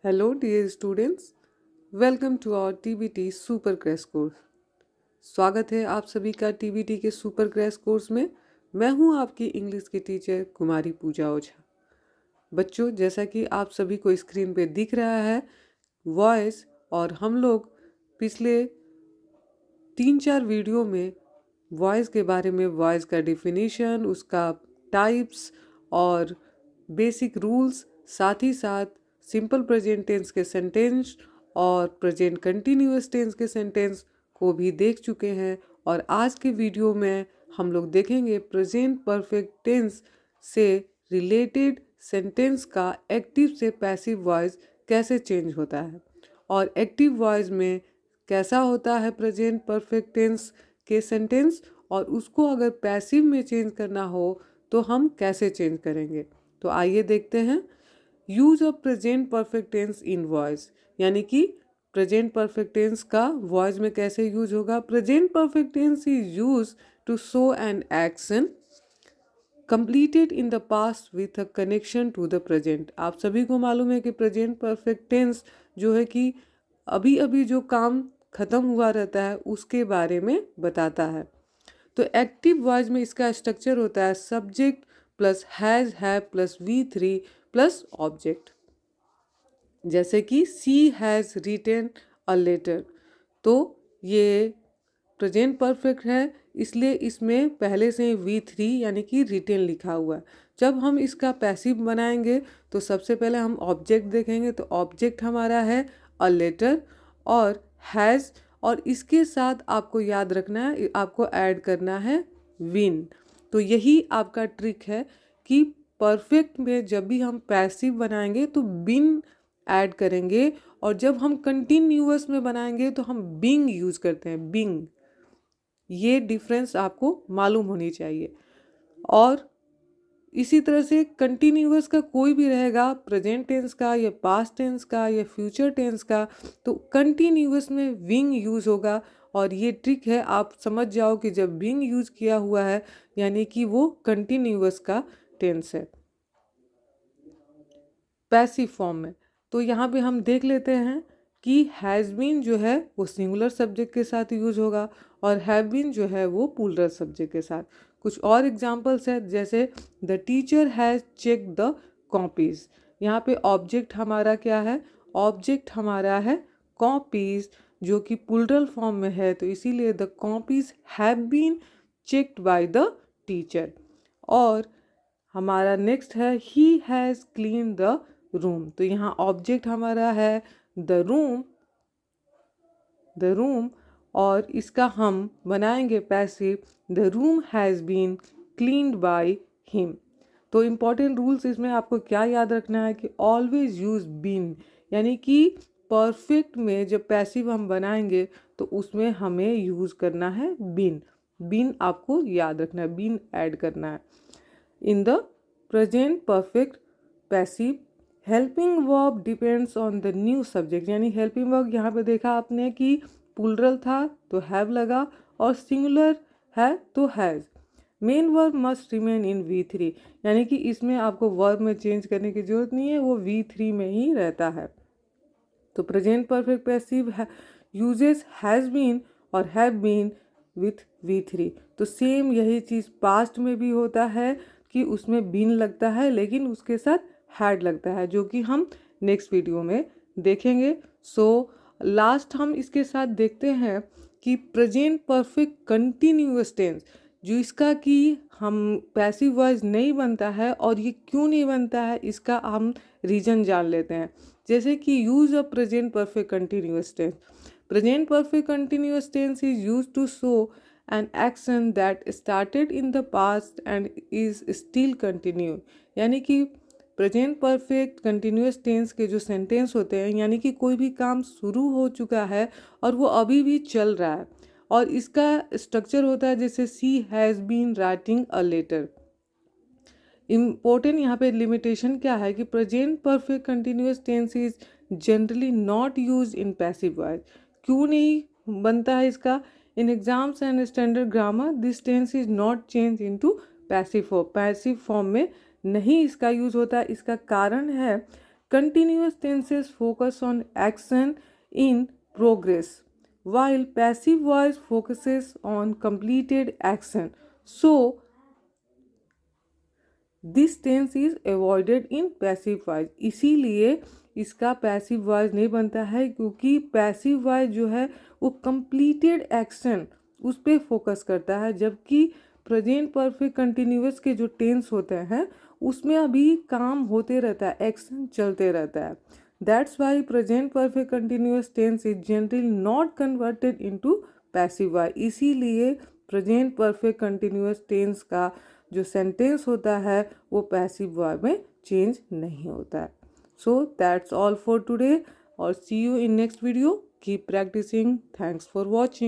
Hello dear students, welcome to our TBT super crash course. स्वागत है आप सभी का TBT के सुपर क्रैश कोर्स में। मैं हूं आपकी इंग्लिश की टीचर कुमारी पूजा ओझा। बच्चों, जैसा कि आप सभी को स्क्रीन पे दिख रहा है वॉइस, और हम लोग पिछले 3-4 वीडियो में वॉइस के बारे में, वॉइस का डिफिनीशन, उसका टाइप्स और बेसिक रूल्स, साथ ही साथ सिंपल प्रेजेंट टेंस के सेंटेंस और प्रेजेंट कंटिन्यूअस टेंस के सेंटेंस को भी देख चुके हैं। और आज के वीडियो में हम लोग देखेंगे प्रेजेंट परफेक्ट टेंस से रिलेटेड सेंटेंस का एक्टिव से पैसिव वॉइस कैसे चेंज होता है, और एक्टिव वॉइस में कैसा होता है प्रेजेंट परफेक्ट टेंस के सेंटेंस, और उसको अगर पैसिव में चेंज करना हो तो हम कैसे चेंज करेंगे। तो आइए देखते हैं। Use of present perfect tense in voice, यानी कि प्रेजेंट परफेक्ट टेंस का वॉइस में कैसे यूज होगा। Present perfect tense is use to show an action completed in the past with a connection to the present। आप सभी को मालूम है कि प्रेजेंट परफेक्ट टेंस जो है कि अभी अभी जो काम खत्म हुआ रहता है उसके बारे में बताता है। तो एक्टिव वॉइस में इसका स्ट्रक्चर होता है subject plus has have plus V3 plus object. जैसे कि सी हैज़ रिटेन अ लेटर, तो ये प्रेजेंट परफेक्ट है, इसलिए इसमें पहले से V3 यानी कि रिटेन लिखा हुआ है। जब हम इसका पैसिव बनाएंगे तो सबसे पहले हम ऑब्जेक्ट देखेंगे। तो ऑब्जेक्ट हमारा है अ लेटर और हैज़, और इसके साथ आपको याद रखना है, आपको ऐड करना है विन। तो यही आपका ट्रिक है कि परफेक्ट में जब भी हम पैसिव बनाएंगे तो बिन ऐड करेंगे, और जब हम कंटिन्यूअस में बनाएंगे तो हम बिंग यूज करते हैं, बिंग। ये डिफरेंस आपको मालूम होनी चाहिए। और इसी तरह से कंटिन्यूअस का कोई भी रहेगा, प्रेजेंट टेंस का या पास्ट टेंस का या फ्यूचर टेंस का, तो कंटिन्यूअस में विंग यूज होगा। और ये ट्रिक है, आप समझ जाओ कि जब विंग यूज किया हुआ है यानी कि वो कंटिन्यूअस का टेंस है पैसिव फॉर्म में। तो यहाँ पे हम देख लेते हैं कि हैज़ बीन जो है वो सिंगुलर सब्जेक्ट के साथ यूज होगा, और हैव बीन जो है वो प्लूरल सब्जेक्ट के साथ। कुछ और एग्जांपल्स है, जैसे the teacher has check the copies. यहाँ पे ऑब्जेक्ट हमारा क्या है, ऑब्जेक्ट हमारा है कॉपीज, जो कि प्लूरल फॉर्म में है, तो इसीलिए the copies have been checked by the teacher. और हमारा नेक्स्ट है he has clean the room. तो यहाँ ऑब्जेक्ट हमारा है द रूम, और इसका हम बनाएंगे passive the room has been cleaned by him. तो इम्पॉर्टेंट रूल्स इसमें आपको क्या याद रखना है कि ऑलवेज यूज बीन, यानी कि परफेक्ट में जब पैसिव हम बनाएंगे तो उसमें हमें यूज करना है बीन। बीन आपको याद रखना है, बीन ऐड करना है in the present perfect passive. Helping verb depends on the new subject, यानी हेल्पिंग वर्ब यहाँ पे देखा आपने कि प्लूरल था तो हैव लगा, और सिंगुलर है तो has. Main verb must remain in V3, यानी कि इसमें आपको वर्ब में चेंज करने की जरूरत नहीं है, वो V3 में ही रहता है। तो present perfect passive uses has been और हैव बीन विथ V3। तो सेम यही चीज़ पास्ट में भी होता है कि उसमें बीन लगता है लेकिन उसके साथ हैड लगता है, जो कि हम नेक्स्ट वीडियो में देखेंगे। सो लास्ट हम इसके साथ देखते हैं कि प्रेजेंट परफेक्ट कंटिन्यूअस टेंस, जो इसका कि हम पैसिव वॉइस नहीं बनता है, और ये क्यों नहीं बनता है इसका हम रीज़न जान लेते हैं। जैसे कि use of present perfect continuous tense. Present perfect continuous tense is use to show an action that started in the past and is still continue, यानी कि प्रेजेंट परफेक्ट कंटिन्यूअस टेंस के जो सेंटेंस होते हैं, यानी कि कोई भी काम शुरू हो चुका है और वो अभी भी चल रहा है, और इसका स्ट्रक्चर होता है जैसे she has been writing a letter. Important यहाँ पे लिमिटेशन क्या है कि present perfect continuous tense is generally not use in passive voice. क्यों नहीं बनता है इसका, in exams and standard grammar this tense is not change into passive form. Passive form में नहीं इसका यूज होता है। इसका कारण है Continuous tenses focus on action in progress, while passive voice focuses on completed action. So, this tense is avoided in passive voice. इसीलिए इसका पैसिव वॉइस नहीं बनता है, क्योंकि पैसिव वॉइस जो है वो कंप्लीटेड एक्शन उस पर फोकस करता है, जबकि प्रेजेंट परफेक्ट कंटिन्यूअस के जो टेंस होते हैं उसमें अभी काम होते रहता है, एक्शन चलते रहता है। That's why present perfect continuous tense is generally not converted into passive voice. इसीलिए प्रेजेंट परफेक्ट कंटिन्यूअस टेंस का जो सेंटेंस होता है वो पैसिव वॉइस में चेंज नहीं होता है। So that's all for today और see you in next video. Keep practicing. Thanks for watching.